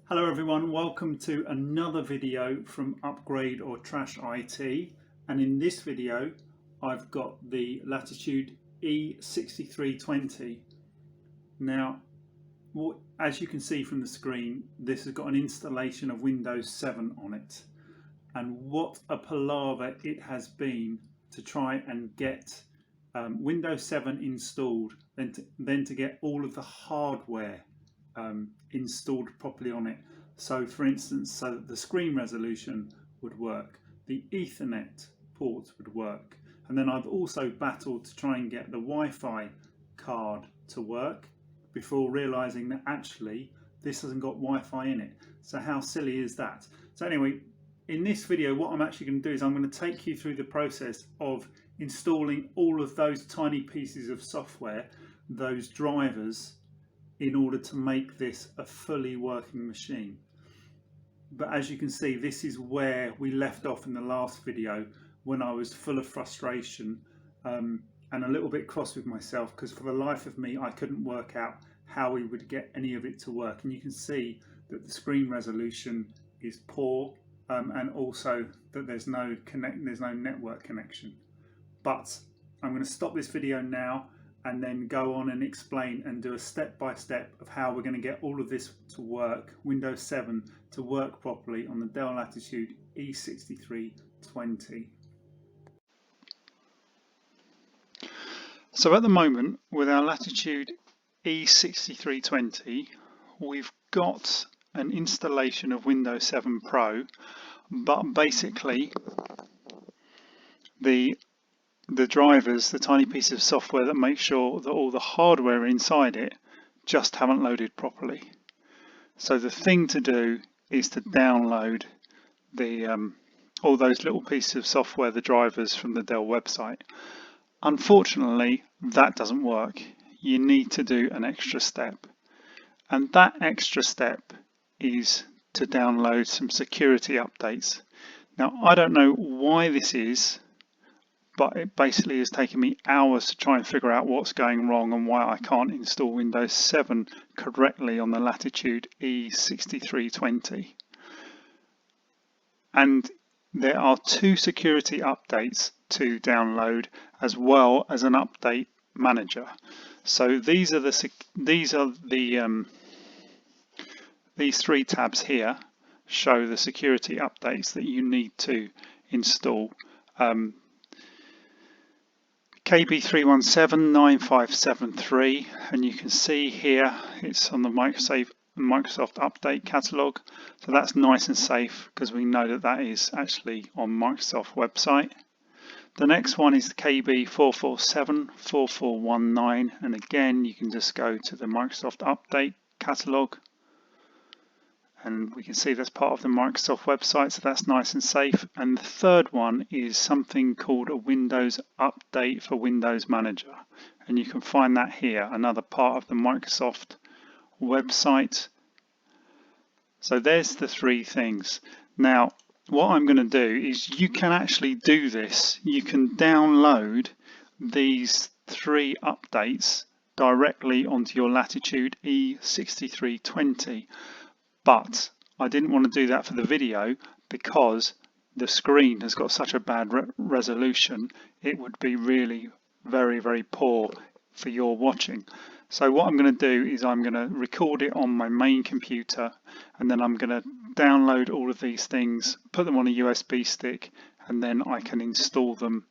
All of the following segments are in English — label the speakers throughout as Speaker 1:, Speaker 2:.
Speaker 1: Hello everyone, welcome to another video from Upgrade or Trash IT, and in this video I've got the Latitude E6320. Now, as you can see from the screen, this has got an installation of Windows 7 on it, and what a palaver it has been to try and get Windows 7 installed, then to get all of the hardware installed properly on it. So for instance, so that the screen resolution would work, the Ethernet port would work, and then I've also battled to try and get the Wi-Fi card to work before realizing that actually this hasn't got Wi-Fi in it. So how silly is that? So anyway, in this video what I'm actually going to do is I'm going to take you through the process of installing all of those tiny pieces of software, those drivers, in order to make this a fully working machine. But as you can see, this is where we left off in the last video, when I was full of frustration and a little bit cross with myself, because for the life of me I couldn't work out how we would get any of it to work. And you can see that the screen resolution is poor, and also that there's no network connection. But I'm going to stop this video now and then go on and explain and do a step-by-step of how we're going to get all of this to work, Windows 7 to work properly on the Dell Latitude E6320. So at the moment, with our Latitude E6320, we've got an installation of Windows 7 Pro, but basically the drivers, the tiny piece of software that makes sure that all the hardware inside it just haven't loaded properly. So the thing to do is to download the all those little pieces of software, the drivers from the Dell website. Unfortunately, that doesn't work. You need to do an extra step, and that extra step is to download some security updates. Now, I don't know why this is, but it basically has taken me hours to try and figure out what's going wrong and why I can't install Windows 7 correctly on the Latitude E6320. And there are two security updates to download, as well as an update manager. So these three tabs here show the security updates that you need to install. KB3179573, and you can see here it's on the Microsoft Update Catalog. So that's nice and safe because we know that that is actually on Microsoft website. The next one is the KB4474419, and again you can just go to the Microsoft Update Catalog, and we can see that's part of the Microsoft website, so that's nice and safe. And the third one is something called a Windows Update for Windows Manager, and you can find that here, another part of the Microsoft website. So there's the three things. Now what I'm going to do is, you can actually do this. You can download these three updates directly onto your Latitude E6320. But I didn't want to do that for the video because the screen has got such a bad resolution. It would be really very, very poor for your watching. So what I'm going to do is I'm going to record it on my main computer, and then I'm going to download all of these things, put them on a USB stick, and then I can install them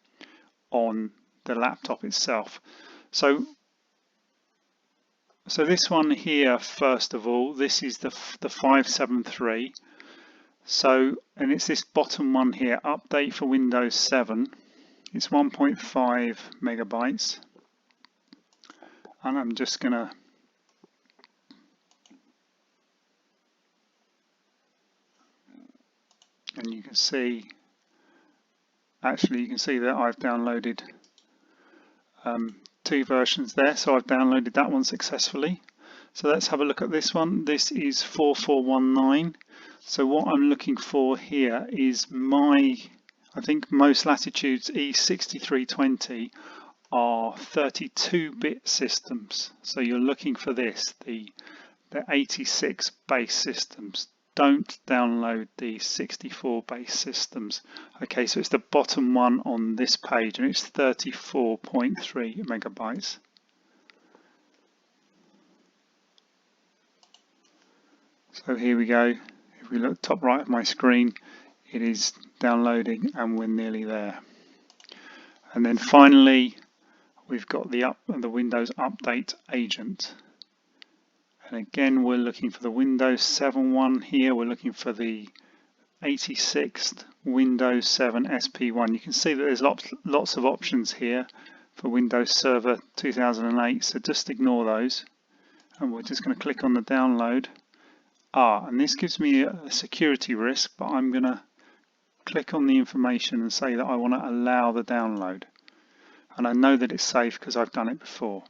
Speaker 1: on the laptop itself. So this one here, first of all, this is the 573. So, and it's this bottom one here, update for Windows 7. It's 1.5 megabytes. And I'm just gonna and you can see, actually you can see that I've downloaded two versions there, so I've downloaded that one successfully. So let's have a look at this one. This is 4419. So what I'm looking for here is I think most Latitudes E6320 are 32-bit systems. So you're looking for this, the They're 86 base systems. Don't download the 64 base systems. Okay, so it's the bottom one on this page and it's 34.3 megabytes. So here we go. If we look top right of my screen, it is downloading and we're nearly there. And then finally, we've got the Windows Update agent. And again, we're looking for the Windows 7 one here. We're looking for the 86th Windows 7 SP1. You can see that there's lots of options here for Windows Server 2008, so just ignore those. And we're just going to click on the download. And this gives me a security risk, but I'm going to click on the information and say that I want to allow the download. And I know that it's safe because I've done it before.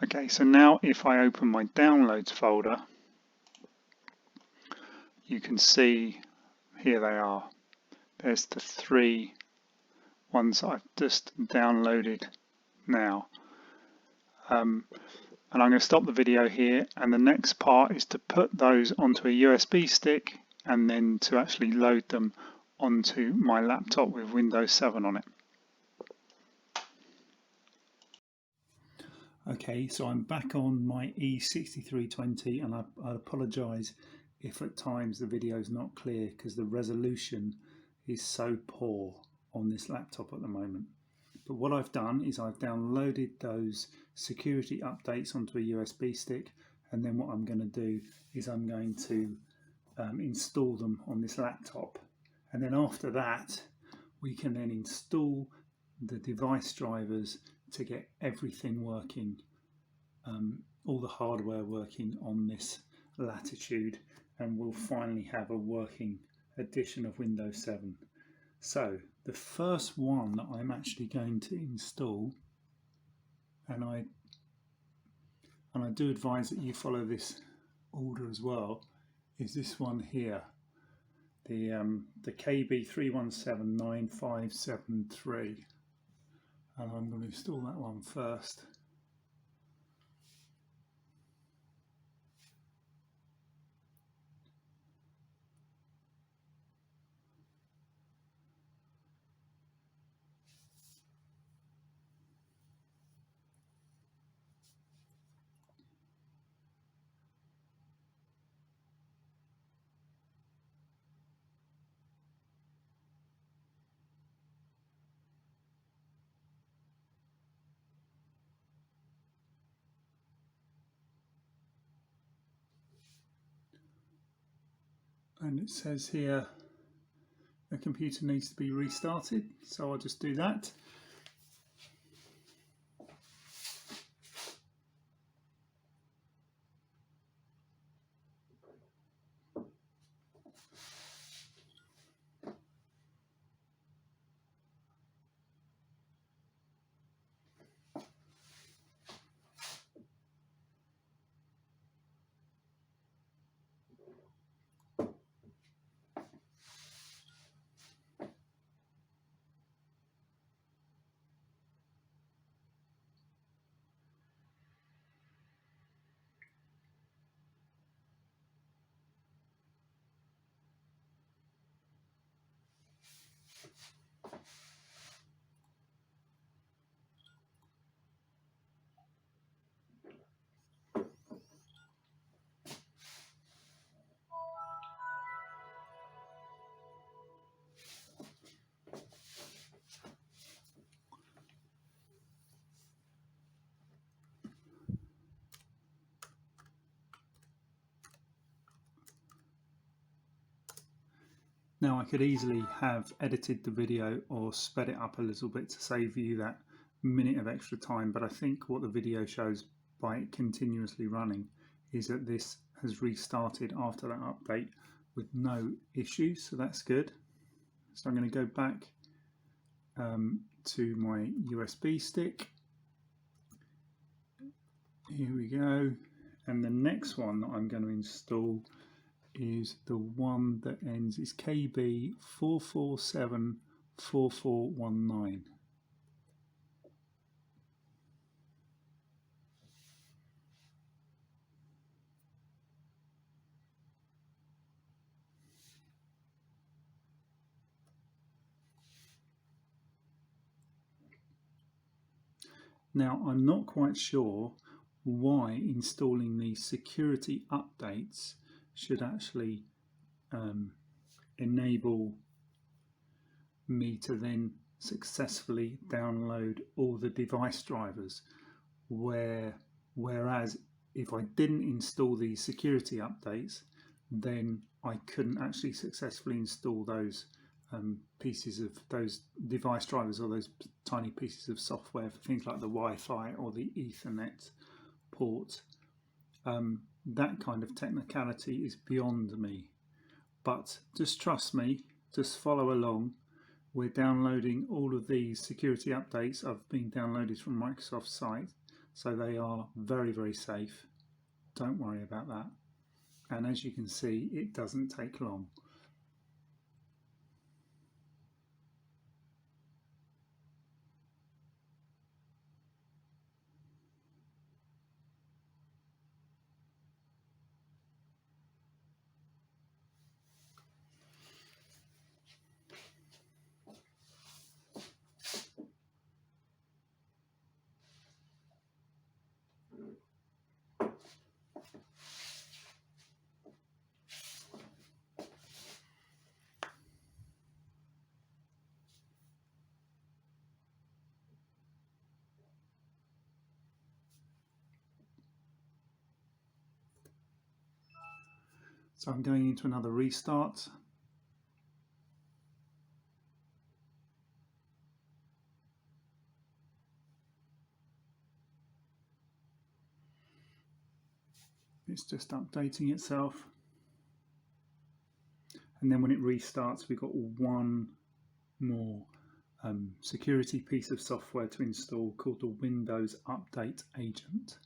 Speaker 1: Okay, so now if I open my downloads folder, you can see here they are. There's the 3 ones I've just downloaded now. And I'm going to stop the video here, and the next part is to put those onto a USB stick and then to actually load them onto my laptop with Windows 7 on it. Okay, so I'm back on my E6320 and I apologise if at times the video is not clear because the resolution is so poor on this laptop at the moment. But what I've done is I've downloaded those security updates onto a USB stick, and then what I'm going to do is I'm going to install them on this laptop, and then after that we can then install the device drivers to get everything working, all the hardware working on this Latitude, and we'll finally have a working edition of Windows 7. So the first one that I'm actually going to install, and I do advise that you follow this order as well, is this one here, the KB31795573, and I'm going to install that one first. And it says here the computer needs to be restarted, so I'll just do that. Now I could easily have edited the video or sped it up a little bit to save you that minute of extra time, but I think what the video shows by it continuously running is that this has restarted after that update with no issues, so that's good. So I'm going to go back to my USB stick. Here we go, and the next one that I'm going to install is the one that ends, is KB4474419. Now, I'm not quite sure why installing these security updates should actually enable me to then successfully download all the device drivers, whereas if I didn't install these security updates, then I couldn't actually successfully install those pieces of those device drivers, or those tiny pieces of software for things like the Wi-Fi or the Ethernet port. That kind of technicality is beyond me, but just trust me, just follow along. We're downloading all of these security updates. Have been downloaded from Microsoft's site, so they are very, very safe. Don't worry about that. And as you can see, it doesn't take long. So I'm going into another restart. It's just updating itself. And then when it restarts, we've got one more security piece of software to install called the Windows Update Agent.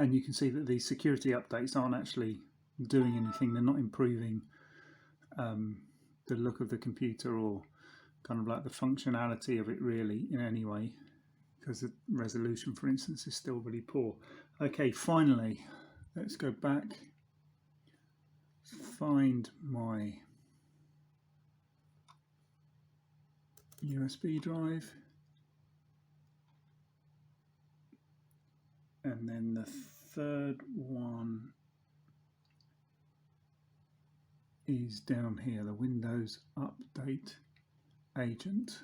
Speaker 1: And you can see that these security updates aren't actually doing anything. They're not improving the look of the computer or kind of like the functionality of it really in any way, because the resolution, for instance, is still really poor. Okay, finally, let's go back, find my USB drive, and then the third one is down here, the Windows Update Agent.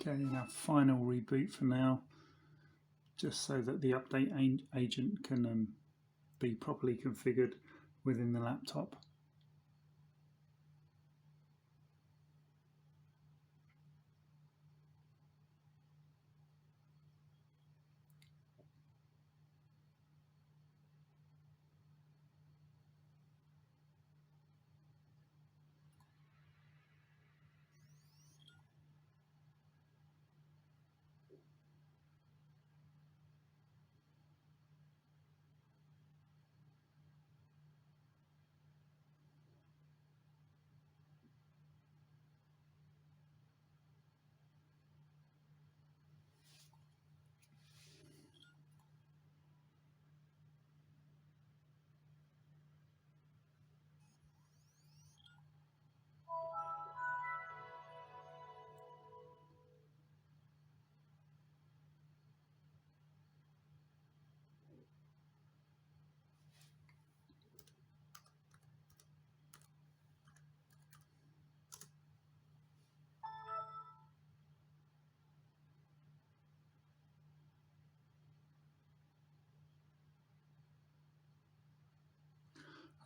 Speaker 1: Okay, now final reboot for now, just so that the update agent can be properly configured within the laptop.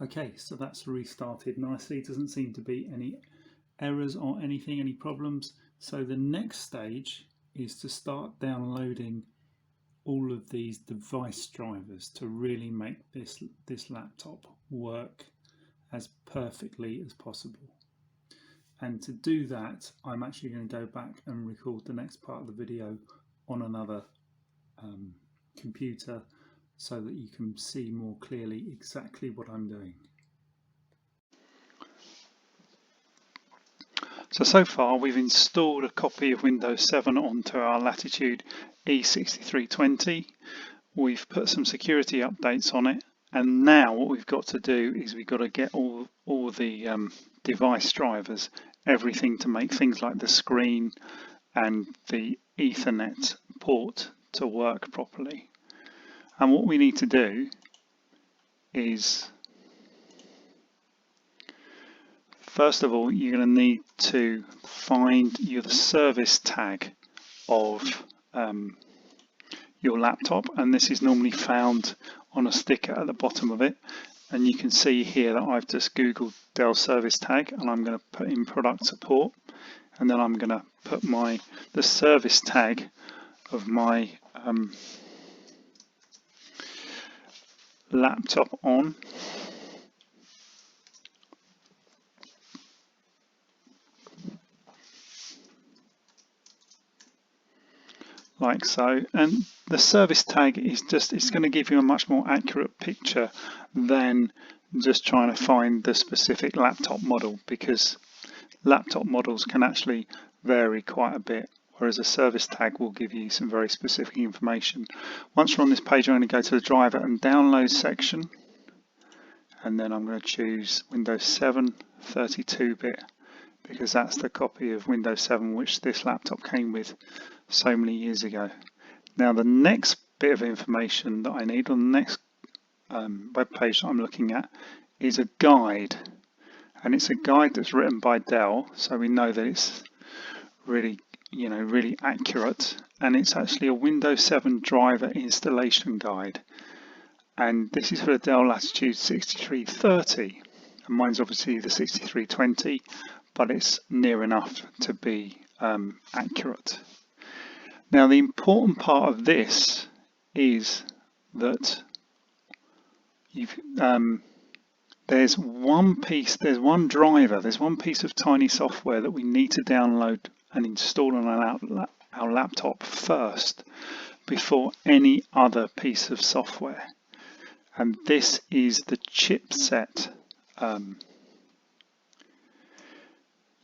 Speaker 1: Okay, so that's restarted nicely. Doesn't seem to be any errors or anything, any problems. So the next stage is to start downloading all of these device drivers to really make this laptop work as perfectly as possible. And to do that, I'm actually going to go back and record the next part of the video on another computer so that you can see more clearly exactly what I'm doing. So far we've installed a copy of Windows 7 onto our Latitude E6320. We've put some security updates on it, and now what we've got to do is we've got to get all the device drivers, everything to make things like the screen and the Ethernet port to work properly. And what we need to do is, first of all, you're going to need to find the service tag of your laptop, and this is normally found on a sticker at the bottom of it. And you can see here that I've just googled Dell service tag, and I'm going to put in product support, and then I'm going to put the service tag of my laptop on. Like so, and the service tag is it's going to give you a much more accurate picture than just trying to find the specific laptop model, because laptop models can actually vary quite a bit, whereas a service tag will give you some very specific information. Once we're on this page, I'm going to go to the driver and download section, and then I'm going to choose Windows 7 32-bit, because that's the copy of Windows 7 which this laptop came with so many years ago. Now the next bit of information that I need on the next web page that I'm looking at is a guide, and it's a guide that's written by Dell, so we know that it's really really accurate, and it's actually a Windows 7 driver installation guide, and this is for the Dell Latitude 6330, and mine's obviously the 6320, but it's near enough to be accurate. Now the important part of this is that there's one driver, there's one piece of tiny software that we need to download and install on our laptop first before any other piece of software, and this is the chipset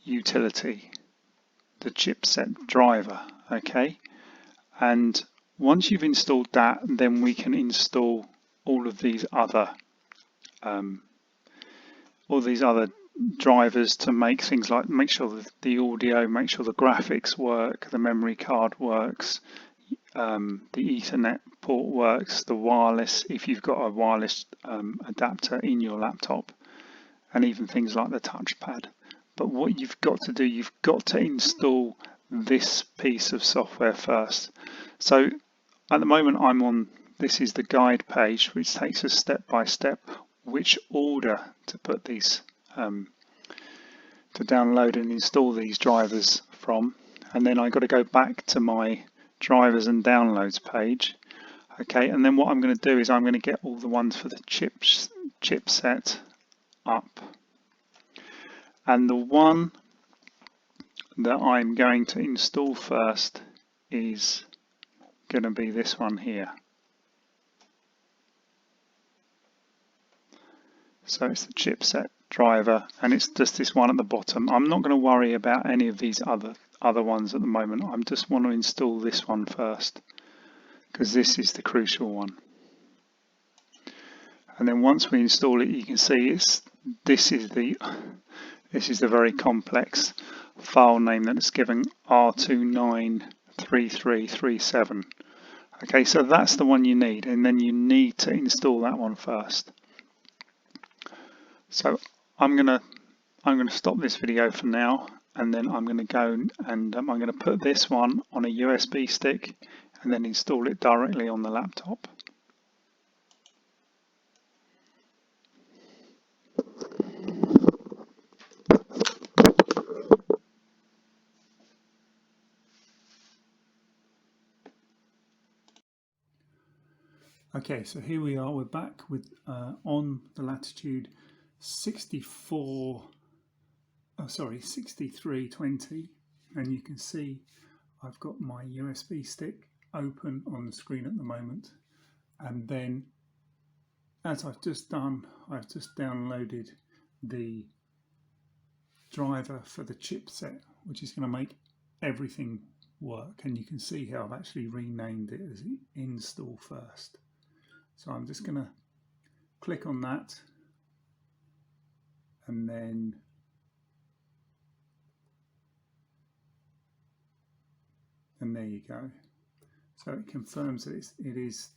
Speaker 1: utility, the chipset driver. Okay, and once you've installed that, then we can install all of these other drivers to make things like make sure that the audio, make sure the graphics work, the memory card works, the Ethernet port works, the wireless, if you've got a wireless adapter in your laptop, and even things like the touchpad. But what you've got to do, you've got to install this piece of software first. So at the moment I'm on, this is the guide page, which takes us step by step which order to put these, to download and install these drivers from. And then I've got to go back to my drivers and downloads page. Okay, and then what I'm going to do is I'm going to get all the ones for the chipset up. And the one that I'm going to install first is going to be this one here. So it's the chipset driver, and it's just this one at the bottom. I'm not going to worry about any of these other ones at the moment. I just want to install this one first, because this is the crucial one. And then once we install it, you can see this is the very complex file name that is given, R293337. Okay, so that's the one you need, and then you need to install that one first. So I'm gonna stop this video for now, and then I'm going to go and I'm going to put this one on a USB stick and then install it directly on the laptop. Okay, so here we are, we're back with on the Latitude 6320, and you can see I've got my USB stick open on the screen at the moment, and then as I've just done, I've just downloaded the driver for the chipset, which is going to make everything work, and you can see how I've actually renamed it as install first. So I'm just going to click on that, and then there you go. So it confirms that it is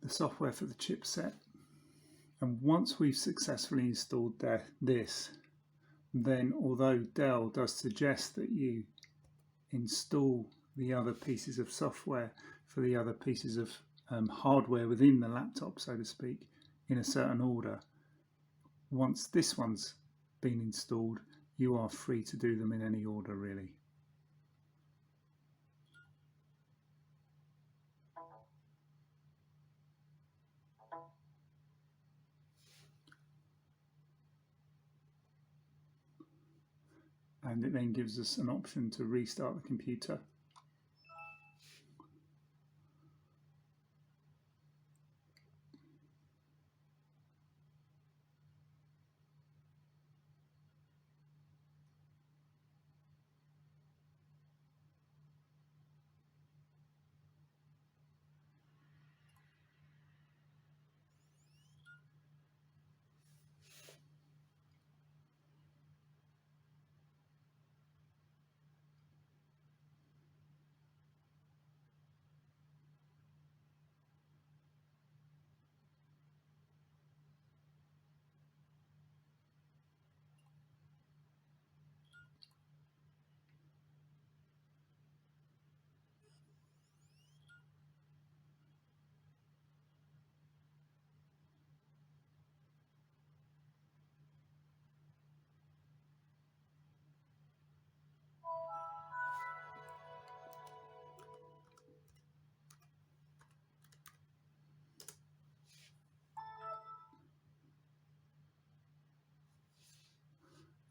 Speaker 1: the software for the chipset. And once we've successfully installed this, then although Dell does suggest that you install the other pieces of software for the other pieces of hardware within the laptop, so to speak, in a certain order, once this one's been installed, you are free to do them in any order, really. And it then gives us an option to restart the computer.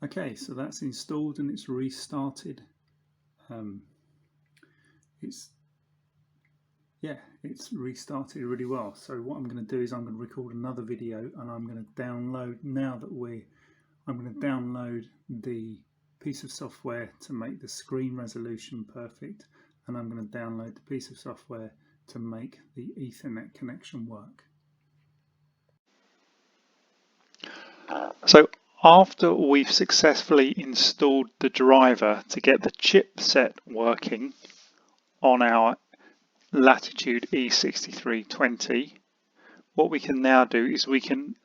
Speaker 1: Okay, so that's installed and it's restarted. It's restarted really well. So what I'm going to do is I'm going to record another video, and I'm going to download, I'm going to download the piece of software to make the screen resolution perfect, and I'm going to download the piece of software to make the Ethernet connection work. So after we've successfully installed the driver to get the chipset working on our Latitude E6320, what we can now do is we can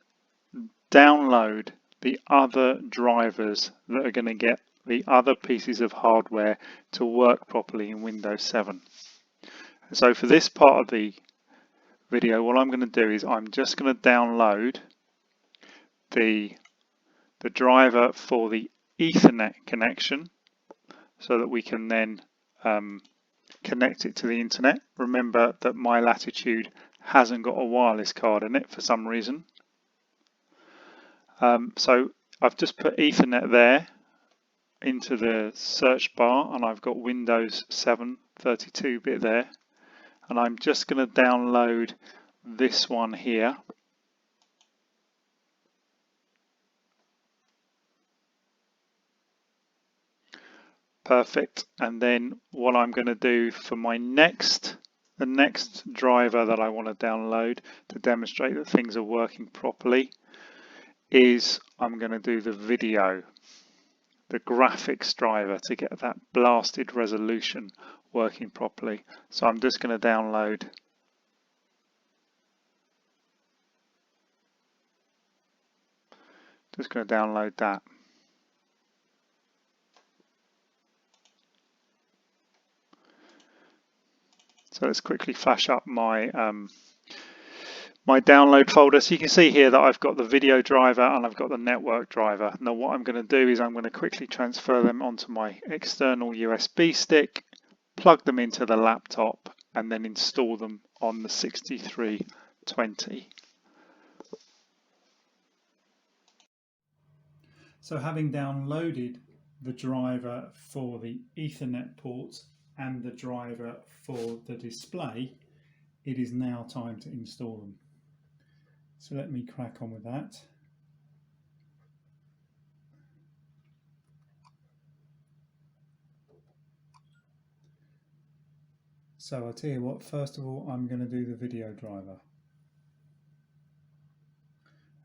Speaker 1: download the other drivers that are going to get the other pieces of hardware to work properly in Windows 7. So for this part of the video, what I'm going to do is I'm just going to download the driver for the Ethernet connection so that we can then connect it to the internet. Remember that my Latitude hasn't got a wireless card in it for some reason. So I've just put Ethernet there into the search bar, and I've got Windows 7 32-bit there, and I'm just going to download this one here. Perfect. And then what I'm going to do for my the next driver that I want to download to demonstrate that things are working properly is I'm going to do the graphics driver to get that blasted resolution working properly. So I'm just going to download that. So let's quickly flash up my my download folder. So you can see here that I've got the video driver and I've got the network driver. Now what I'm going to do is I'm going to quickly transfer them onto my external USB stick, plug them into the laptop, and then install them on the 6320. So having downloaded the driver for the Ethernet port and the driver for the display, it is now time to install them. So let me crack on with that. So I'll tell you what, first of all, I'm going to do the video driver.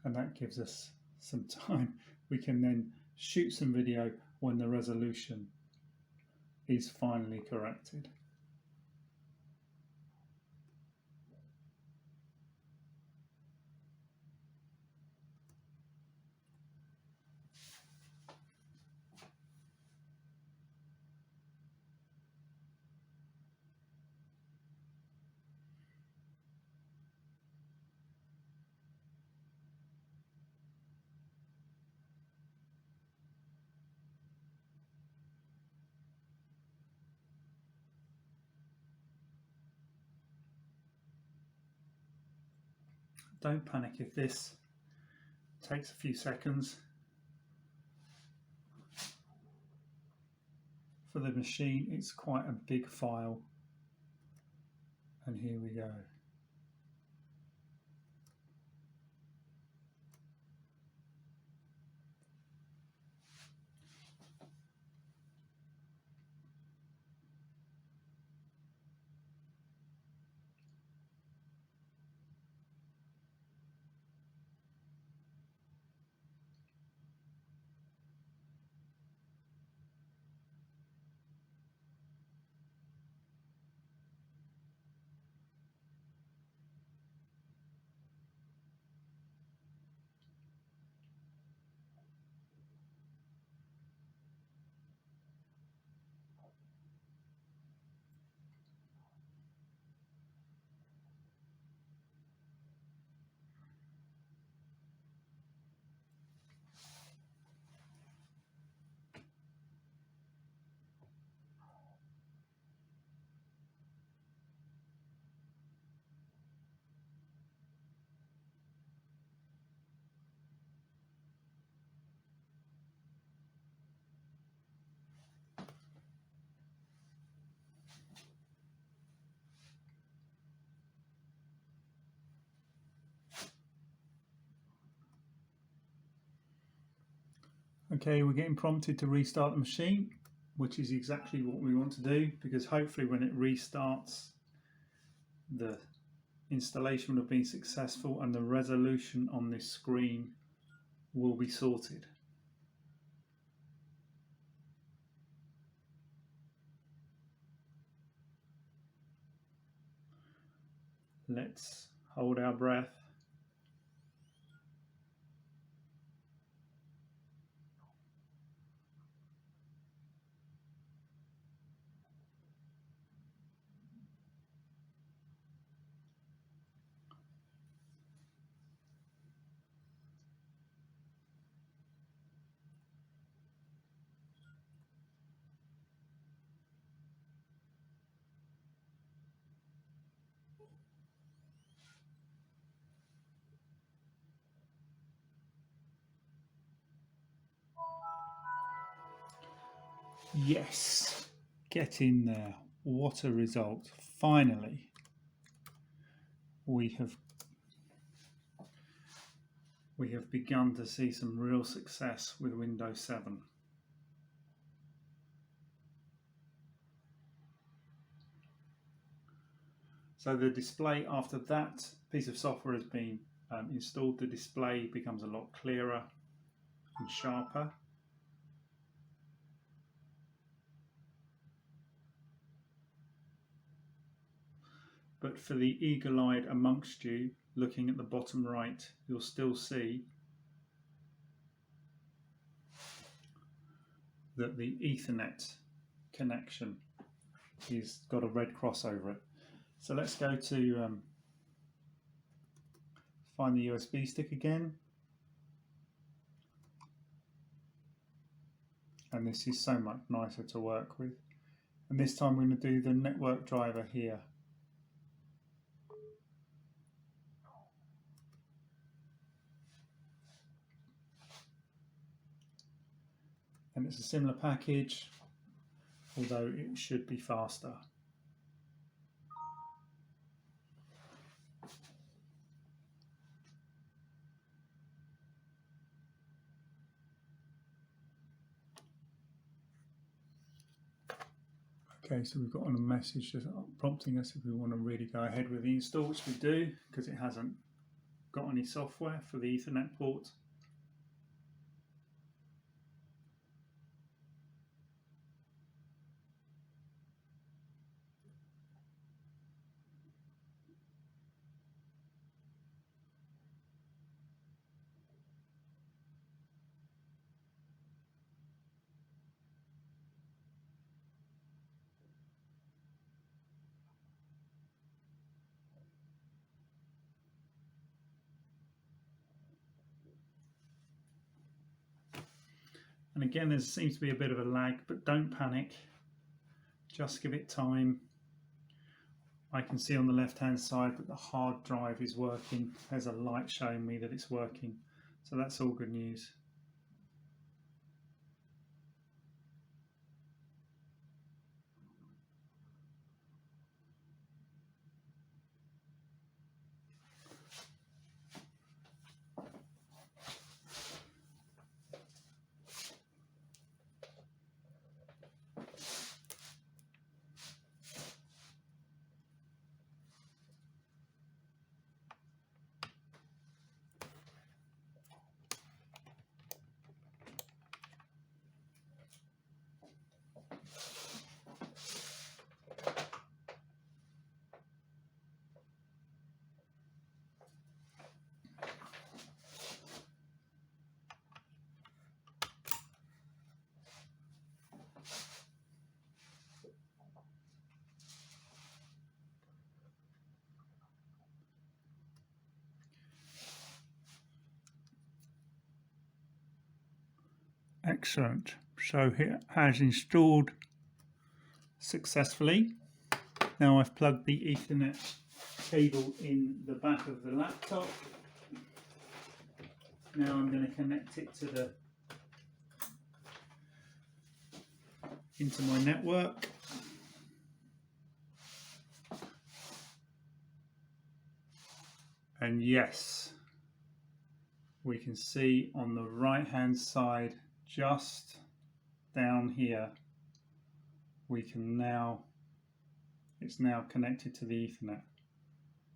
Speaker 1: And that gives us some time. We can then shoot some video when the resolution is finally corrected. Don't panic if this takes a few seconds. For the machine, it's quite a big file. And here we go. Okay, we're getting prompted to restart the machine, which is exactly what we want to do, because hopefully when it restarts, the installation will have been successful and the resolution on this screen will be sorted. Let's hold our breath. Yes, get in there. What a result. Finally, we have begun to see some real success with Windows 7. So the display, after that piece of software has been installed, the display becomes a lot clearer and sharper. But for the eagle-eyed amongst you, looking at the bottom right, you'll still see that the Ethernet connection has got a red cross over it. So let's go to find the USB stick again. And this is so much nicer to work with. And this time we're going to do the network driver here. And it's a similar package, although it should be faster. Okay, so we've got on a message just prompting us if we want to really go ahead with the install, which we do, because it hasn't got any software for the Ethernet port. And again, there seems to be a bit of a lag, but don't panic. Just give it time. I can see on the left-hand side that the hard drive is working. There's a light showing me that it's working. So that's all good news. Excellent. So it has installed successfully. Now I've plugged the Ethernet cable in the back of the laptop. Now I'm going to connect it to into my network. And yes, we can see on the right hand side, just down here, it's now connected to the Ethernet.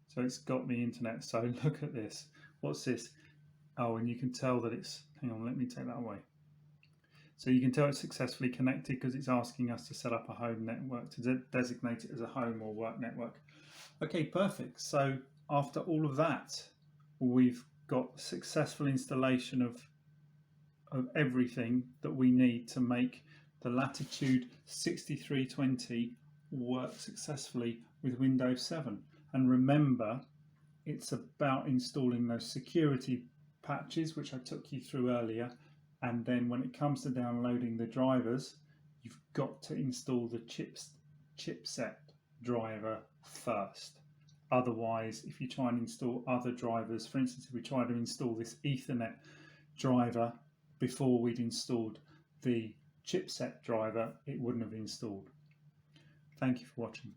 Speaker 1: So it's got the internet. So look at this. What's this? Oh, and you can tell that it's, hang on, let me take that away. So you can tell it's successfully connected because it's asking us to set up a home network, to designate it as a home or work network. Okay, perfect. So after all of that, we've got successful installation of everything that we need to make the Latitude 6320 work successfully with Windows 7. And remember, it's about installing those security patches, which I took you through earlier. And then when it comes to downloading the drivers, you've got to install the chipset driver first. Otherwise, if you try and install other drivers, for instance, if we try to install this Ethernet driver before we'd installed the chipset driver, it wouldn't have installed. Thank you for watching.